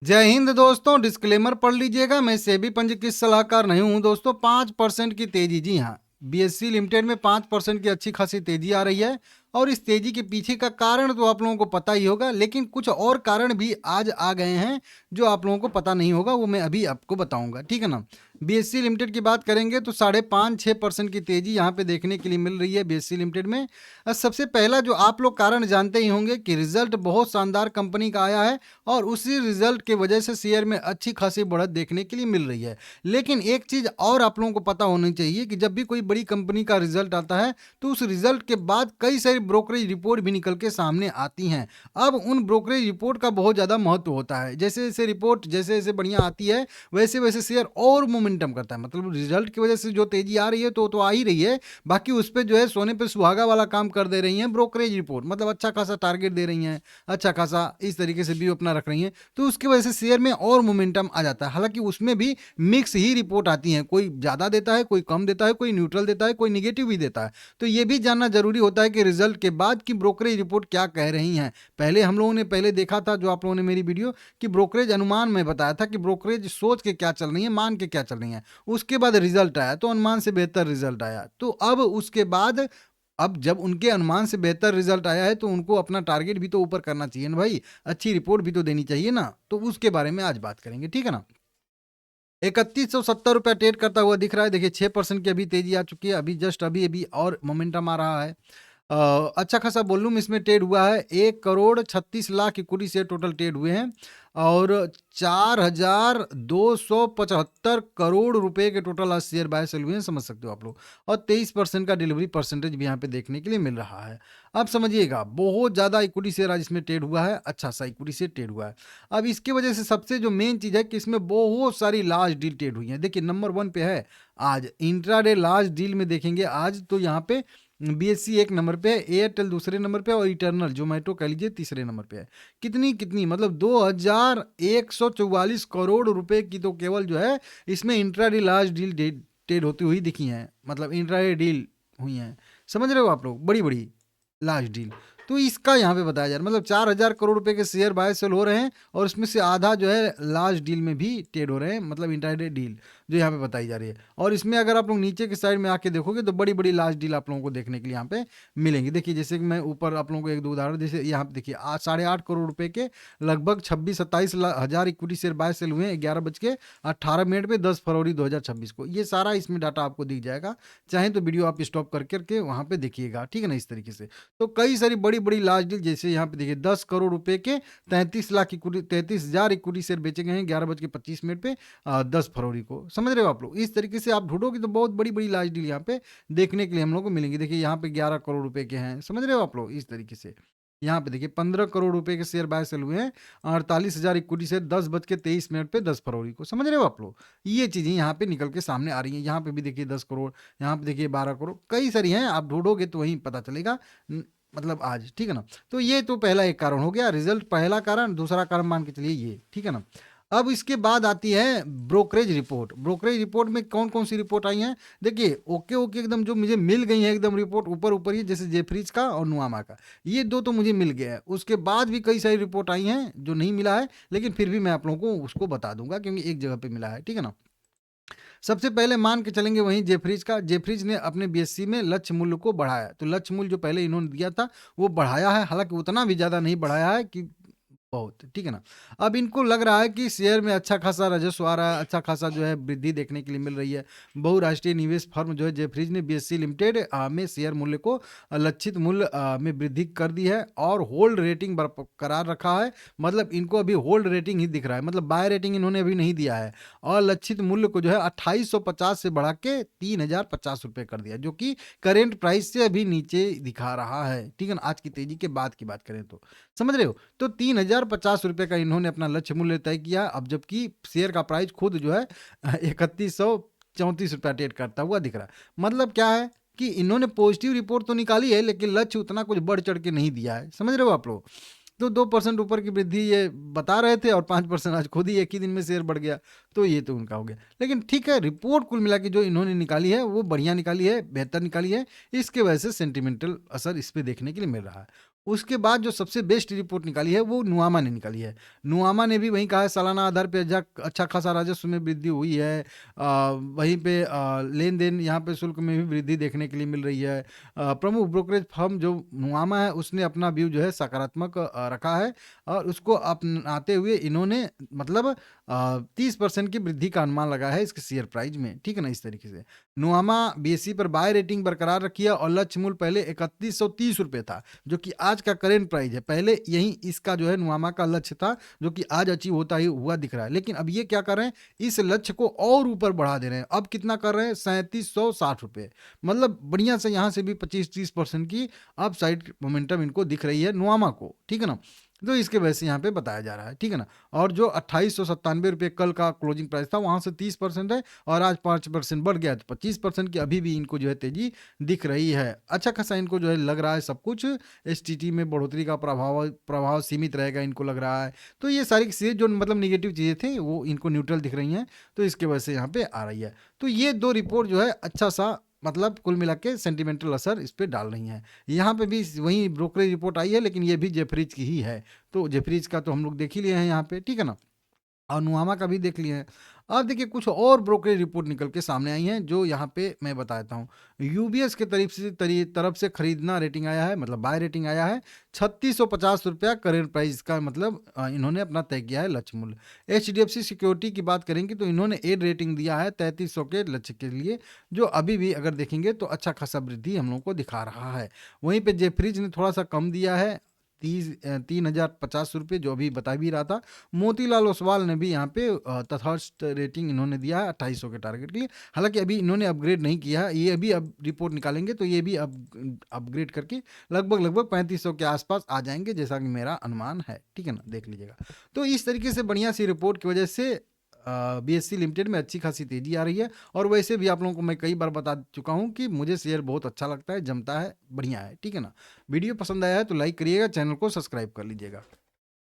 जय हिंद दोस्तों। डिस्क्लेमर पढ़ लीजिएगा, मैं सेबी पंजीकृत सलाहकार नहीं हूं दोस्तों। 5% की तेजी, जी हाँ, बीएससी लिमिटेड में 5% की अच्छी खासी तेजी आ रही है। और इस तेजी के पीछे का कारण तो आप लोगों को पता ही होगा, लेकिन कुछ और कारण भी आज आ गए हैं जो आप लोगों को पता नहीं होगा, वो मैं अभी आपको बताऊंगा, ठीक है ना। बीएससी लिमिटेड की बात करेंगे तो 5.5-6% की तेजी यहाँ पे देखने के लिए मिल रही है बीएससी लिमिटेड में। सबसे पहला जो आप लोग कारण जानते ही होंगे कि रिजल्ट बहुत शानदार कंपनी का आया है और उसी रिजल्ट के वजह से शेयर में अच्छी खासी बढ़त देखने के लिए मिल रही है। लेकिन एक चीज और आप लोगों को पता होनी चाहिए कि जब भी कोई बड़ी कंपनी का रिजल्ट आता है तो उस रिजल्ट के बाद कई सारी ब्रोकरेज रिपोर्ट भी निकल के सामने आती हैं। अब उन ब्रोकरेज रिपोर्ट का बहुत ज़्यादा महत्व होता है। जैसे जैसे रिपोर्ट जैसे जैसे बढ़िया आती है वैसे वैसे शेयर और मोमेंटम करता है। मतलब रिजल्ट की वजह से जो तेजी आ रही है तो आ ही रही है, बाकी उस पर जो है सोने पे सुहागा वाला काम कर दे रही हैं ब्रोकरेज रिपोर्ट। मतलब अच्छा खासा टारगेट दे रही हैं, अच्छा खासा इस तरीके से व्यू अपना रख रही हैं, तो उसकी वजह से शेयर में और मोमेंटम आ जाता है। हालांकि उसमें भी मिक्स ही रिपोर्ट आती हैं, कोई ज़्यादा देता है, कोई कम देता है, कोई न्यूट्रल देता है, कोई निगेटिव भी देता है। तो ये भी जानना जरूरी होता है कि रिजल्ट के बाद की ब्रोकरेज रिपोर्ट क्या कह रही हैं। पहले हम लोगों ने देखा था, जो आप लोगों ने मेरी वीडियो कि ब्रोकरेज अनुमान में बताया था कि ब्रोकरेज सोच के क्या चल रही है, मान के क्या चल रही है। उसके बाद रिजल्ट आया तो अनुमान से बेहतर रिजल्ट आया। तो अब उसके बाद अब जब उनके अनुमान से बेहतर रिजल्ट आया है तो उनको अपना टारगेट भी तो ऊपर करना चाहिए ना भाई, अच्छी रिपोर्ट भी तो देनी चाहिए ना। तो उसके बारे में आज बात करेंगे, ठीक है ना। 3170 रुपया ट्रेड करता हुआ दिख रहा है। देखिए 6% की अभी तेजी आ चुकी है, अभी जस्ट अभी अभी और मोमेंटम आ रहा है। अच्छा खासा वॉल्यूम इसमें ट्रेड हुआ है। 1,36,00,000 इक्विटी शेयर टोटल ट्रेड हुए हैं और 4,275 करोड़ रुपए के टोटल आज शेयर बाय सेल हुए हैं, समझ सकते हो आप लोग। और 23% का डिलीवरी परसेंटेज भी यहाँ पे देखने के लिए मिल रहा है। अब समझिएगा, बहुत ज़्यादा इक्विटी शेयर आज इसमें ट्रेड हुआ है, अच्छा सा इक्विटी शेयर ट्रेड हुआ है। अब इसकी वजह से सबसे जो मेन चीज़ है कि इसमें बहुत सारी लार्ज डील ट्रेड हुई है। देखिए नंबर 1 पे है आज इंट्राडे लार्ज डील में देखेंगे आज तो यहाँ पे बीएससी 1 नंबर पे है, एयरटेल दूसरे नंबर पे और इटर्नल जोमेटो कह लीजिए तीसरे नंबर पे है। कितनी कितनी मतलब 2144 करोड़ रुपए की तो केवल जो है इसमें इंट्राडे लार्ज डील ट्रेड होती हुई दिखी हैं। मतलब इंट्राडे डील हुई हैं, समझ रहे हो आप लोग, बड़ी बड़ी लार्ज डील। तो इसका यहाँ पे बताया जा रहा है, मतलब 4,000 करोड़ रुपए के शेयर बाय सेल हो रहे हैं और उसमें से आधा जो है लार्ज डील में भी ट्रेड हो रहे हैं, मतलब इंट्राडे डील जो यहाँ पे बताई जा रही है। और इसमें अगर आप लोग नीचे के साइड में आके देखोगे तो बड़ी बड़ी लार्ज डील आप लोगों को देखने के लिए यहाँ पे मिलेंगी। देखिए जैसे कि मैं ऊपर आप लोगों को एक दो उदाहरण, जैसे यहाँ पे देखिए 8.5 करोड़ रुपए के लगभग 26-27 हजार इक्विटी शेयर बाय सेल हुए हैं 11:18 पे 10 फरवरी 2026 को। ये सारा इसमें डाटा आपको दिख जाएगा, चाहे तो वीडियो आप स्टॉप कर करके वहाँ पे देखिएगा, ठीक है ना, इस तरीके से। तो कई सारी बड़ी बड़ी लार्ज डील, जैसे यहाँ पे देखिए 10 करोड़ रुपए के 33 लाख इक्विटी 33,000 इक्विटी शेयर बेचे गए हैं 11:25 पे 10 फरवरी को। समझ रहे हो आप लोग, इस तरीके से आप ढूंढोगे तो बहुत बड़ी बड़ी लार्ज डील यहाँ पे देखने के लिए हम लोग को मिलेंगी। देखिए यहाँ पे 11 करोड़ रुपए के हैं, समझ रहे हो आप लोग, इस तरीके से। यहाँ पे देखिए 15 करोड़ रुपए के शेयर बाय सेल हुए हैं 48,000 इक्विटी शेयर 10:23 पे 10 फरवरी को। समझ रहे हो आप लोग, ये चीजें यहाँ पे निकल के सामने आ रही हैं। यहाँ पे भी देखिए 10 करोड़, यहाँ पे देखिए 12 करोड़, कई सारी हैं, आप ढूंढोगे तो वहीं पता चलेगा। मतलब आज, ठीक है ना। तो ये तो पहला एक कारण हो गया, रिजल्ट पहला कारण। दूसरा कारण मान के चलिए ये, ठीक है ना। अब इसके बाद आती है ब्रोकरेज रिपोर्ट। ब्रोकरेज रिपोर्ट में कौन कौन सी रिपोर्ट आई हैं, देखिए ओके ओके एकदम जो मुझे मिल गई है एकदम रिपोर्ट ऊपर ऊपर ही, जैसे जेफरीज का और नुआमा का, ये दो तो मुझे मिल गया है। उसके बाद भी कई सारी रिपोर्ट आई हैं जो नहीं मिला है, लेकिन फिर भी मैं आप लोगों को उसको बता दूंगा क्योंकि एक जगह पे मिला है, ठीक है ना। सबसे पहले मान के चलेंगे वहीं जेफरीज का। जेफरीज ने अपने बीएससी में लक्ष्य मूल्य को बढ़ाया, तो लक्ष्य मूल्य जो पहले इन्होंने दिया था वो बढ़ाया है, हालांकि उतना भी ज़्यादा नहीं बढ़ाया है कि बहुत, ठीक है ना। अब इनको लग रहा है कि शेयर में अच्छा खासा राजस्व आ रहा है, अच्छा खासा जो है वृद्धि देखने के लिए मिल रही है। बहुराष्ट्रीय निवेश फर्म जो है जेफरीज ने बीएससी लिमिटेड में शेयर मूल्य को लक्षित मूल्य में वृद्धि कर दी है और होल्ड रेटिंग बरकरार रखा है। मतलब इनको अभी होल्ड रेटिंग ही दिख रहा है, मतलब बाय रेटिंग इन्होंने अभी नहीं दिया है। और लक्षित मूल्य को जो है 2850 से बढ़ा के 3,050 रुपये कर दिया, जो कि करेंट प्राइस से अभी नीचे दिखा रहा है, ठीक है ना। आज की तेजी के बाद की बात करें तो, समझ रहे हो। तो 3,050 रुपये का इन्होंने अपना लक्ष्य मूल्य तय किया। अब जबकि शेयर का प्राइस खुद जो है 3134 रुपया ट्रेड करता हुआ दिख रहा है। मतलब क्या है कि इन्होंने पॉजिटिव रिपोर्ट तो निकाली है लेकिन लक्ष्य उतना कुछ बढ़ चढ़ के नहीं दिया है, समझ रहे हो आप लोग। तो 2% ऊपर की वृद्धि ये बता रहे थे और 5% आज खुद ही एक ही दिन में शेयर बढ़ गया। तो ये तो उनका हो गया, लेकिन ठीक है, रिपोर्ट कुल मिला के जो इन्होंने निकाली है वो बढ़िया निकाली है, बेहतर निकाली है। इसके वजह से सेंटिमेंटल असर इस पर देखने के लिए मिल रहा है। उसके बाद जो सबसे बेस्ट रिपोर्ट निकाली है वो नुआमा ने निकाली है। नुआमा ने भी वहीं कहा है सालाना आधार पे अच्छा खासा राजस्व में वृद्धि हुई है। वहीं पे लेन-देन यहाँ पे शुल्क में भी वृद्धि देखने के लिए मिल रही है। प्रमुख ब्रोकरेज फर्म जो नुआमा है उसने अपना व्यू जो है सकारात्मक रखा है और उसको अपनाते हुए इन्होंने मतलब 30% की वृद्धि का अनुमान लगाया है इसके शेयर प्राइस में, ठीक है ना? इस तरीके से। नुआमा बीएसई पर बाय रेटिंग बरकरार रखी है और लक्ष्य मूल्य पहले ₹3130 था, जो कि आज का करेंट प्राइस है। पहले यही इसका जो है नुआमा का लक्ष्य था, जो कि आज अचीव होता ही हुआ दिख रहा है। लेकिन अब ये क्या कर रहे हैं, इस लक्ष्य को और ऊपर बढ़ा दे रहे हैं। अब कितना कर रहे हैं, ₹3760। मतलब बढ़िया से यहाँ से भी 25-30% की अपसाइड मोमेंटम इनको दिख रही है नुआमा को, ठीक है ना? तो इसके वजह से यहाँ पे बताया जा रहा है, ठीक है ना? और जो ₹2897 कल का क्लोजिंग प्राइस था, वहाँ से 30% है और आज 5% बढ़ गया, तो 25% की अभी भी इनको जो है तेजी दिख रही है। अच्छा खासा इनको जो है लग रहा है सब कुछ एसटीटी में बढ़ोतरी का प्रभाव सीमित रहेगा, इनको लग रहा है। तो ये सारी चीज़ें जो मतलब नेगेटिव चीज़ें थी वो इनको न्यूट्रल दिख रही हैं, तो इसके वजह से यहाँ पे आ रही है। तो ये 2 रिपोर्ट जो है अच्छा सा मतलब कुल मिला के सेंटिमेंटल असर इस पे डाल रही हैं। यहाँ पे भी वही ब्रोकरेज रिपोर्ट आई है, लेकिन ये भी जेफरीज की ही है। तो जेफरीज का तो हम लोग देख ही लिए हैं यहाँ पे, ठीक है ना? और नुआमा का भी देख लिए हैं। अब देखिए कुछ और ब्रोकरेज रिपोर्ट निकल के सामने आई हैं जो यहाँ पे मैं बताता हूँ। यूबीएस के तरफ से खरीदना रेटिंग आया है, मतलब बाय रेटिंग आया है ₹3650 करेंट प्राइस का, मतलब इन्होंने अपना तय किया है लक्ष्य मूल्य। एचडीएफसी सिक्योरिटी की बात करेंगे तो इन्होंने ए रेटिंग दिया है 3300 के लक्ष्य के लिए, जो अभी भी अगर देखेंगे तो अच्छा खासा वृद्धि हम लोग को दिखा रहा है। वहीं पे जेफरीज ने थोड़ा सा कम दिया है, 3050 रुपये, जो अभी बता भी रहा था। मोतीलाल ओसवाल ने भी यहाँ पे तथास्थ रेटिंग इन्होंने दिया है 2800 के टारगेट के लिए। हालांकि अभी इन्होंने अपग्रेड नहीं किया है, ये अभी अब रिपोर्ट निकालेंगे तो ये भी अपग्रेड करके लगभग 3500 के आसपास आ जाएंगे, जैसा कि मेरा अनुमान है, ठीक है ना? देख लीजिएगा। तो इस तरीके से बढ़िया सी रिपोर्ट की वजह से बीएससी लिमिटेड में अच्छी खासी तेजी आ रही है। और वैसे भी आप लोगों को मैं कई बार बता चुका हूँ कि मुझे शेयर बहुत अच्छा लगता है, जमता है, बढ़िया है, ठीक है ना? वीडियो पसंद आया है तो लाइक करिएगा, चैनल को सब्सक्राइब कर लीजिएगा।